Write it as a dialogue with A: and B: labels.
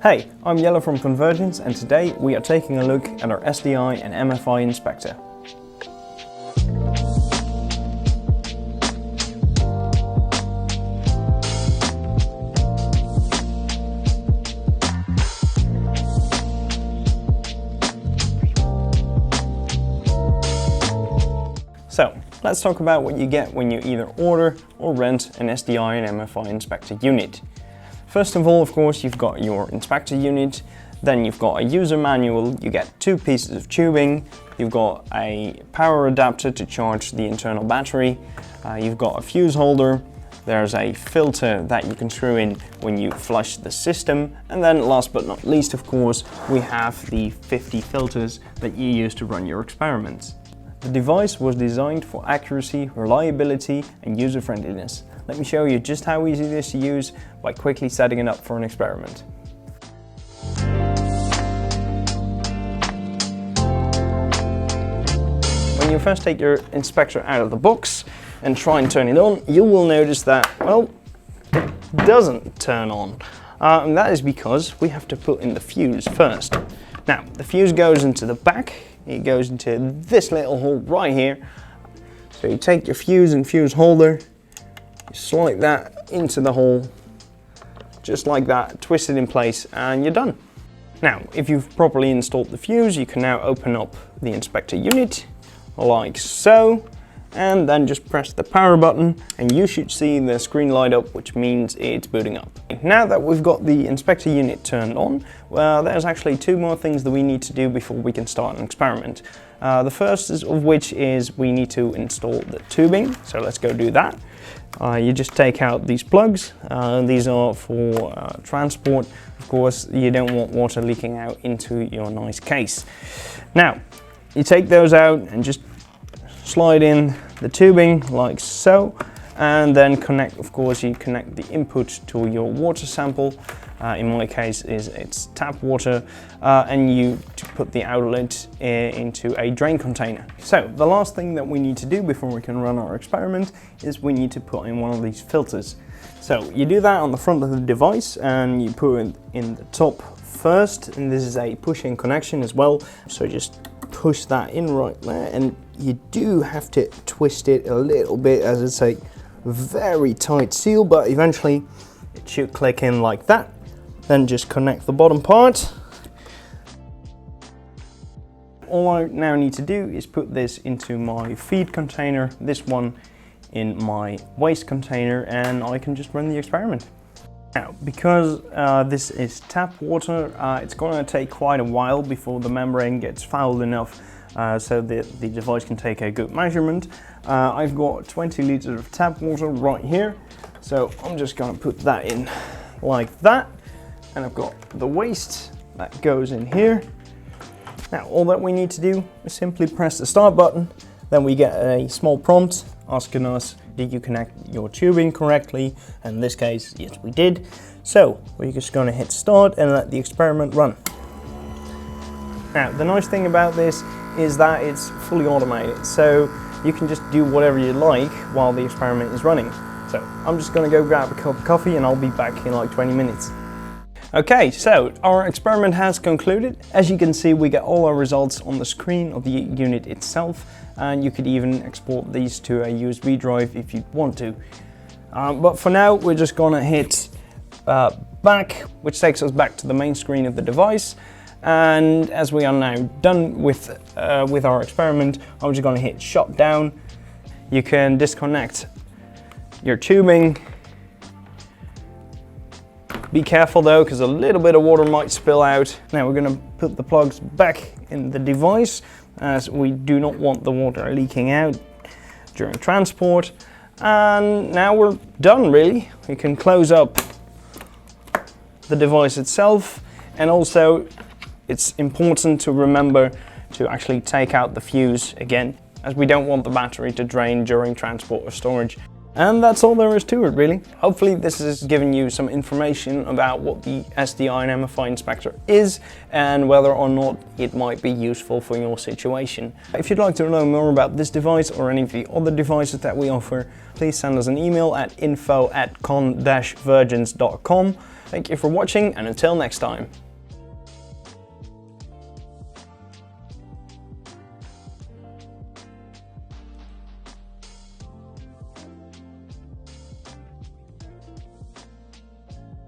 A: Hey, I'm Yellow from Convergence, and today we are taking a look at our SDI and MFI Inspector. So, let's talk about what you get when you either order or rent an SDI and MFI Inspector unit. First of all, of course, you've got your inspector unit, then you've got a user manual, you get two pieces of tubing, you've got a power adapter to charge the internal battery, you've got a fuse holder, there's a filter that you can screw in when you flush the system, and then last but not least, of course, we have the 50 filters that you use to run your experiments. The device was designed for accuracy, reliability, and user-friendliness. Let me show you just how easy it is to use by quickly setting it up for an experiment. When you first take your inspector out of the box and try and turn it on, you will notice that, well, it doesn't turn on. And that is because we have to put in the fuse first. Now, the fuse goes into the back. It goes into this little hole right here. So you take your fuse and fuse holder, you slide that into the hole, just like that, twist it in place, and you're done. Now, if you've properly installed the fuse, you can now open up the inspector unit, like so, and then just press the power button, and you should see the screen light up, which means it's booting up. Now that we've got the inspector unit turned on, well, there's actually two more things that we need to do before we can start an experiment. The first of which is we need to install the tubing, so let's go do that. You just take out these plugs. These are for transport. Of course, you don't want water leaking out into your nice case. Now, you take those out and just slide in the tubing like so, and then connect, of course, you connect the input to your water sample. In my case, it's tap water, and you put the outlet into a drain container. So the last thing that we need to do before we can run our experiment is we need to put in one of these filters. So you do that on the front of the device, and you put it in the top first, and this is a push-in connection as well. So just push that in right there, and you do have to twist it a little bit as it's a very tight seal, but eventually it should click in like that. Then just connect the bottom part. All I now need to do is put this into my feed container, this one in my waste container, and I can just run the experiment. Now, because this is tap water, it's going to take quite a while before the membrane gets fouled enough so that the device can take a good measurement. I've got 20 liters of tap water right here, so I'm just going to put that in like that. And I've got the waste that goes in here. Now, all that we need to do is simply press the start button. Then we get a small prompt asking us, did you connect your tubing correctly? And in this case, yes, we did. So we're just going to hit start and let the experiment run. Now, the nice thing about this is that it's fully automated. So you can just do whatever you like while the experiment is running. So I'm just going to go grab a cup of coffee and I'll be back in like 20 minutes. Okay, so our experiment has concluded. As you can see, we get all our results on the screen of the unit itself, and you could even export these to a USB drive if you want to. But for now, we're just gonna hit back, which takes us back to the main screen of the device. And as we are now done with our experiment, I'm just gonna hit shut down. You can disconnect your tubing. Be careful though, because a little bit of water might spill out. Now we're going to put the plugs back in the device, as we do not want the water leaking out during transport. And now we're done, really. We can close up the device itself, and also it's important to remember to actually take out the fuse again, as we don't want the battery to drain during transport or storage. And that's all there is to it, really. Hopefully this has given you some information about what the SDI and MFI Inspector is and whether or not it might be useful for your situation. If you'd like to know more about this device or any of the other devices that we offer, please send us an email at info@con-vergence.com. Thank you for watching, and until next time.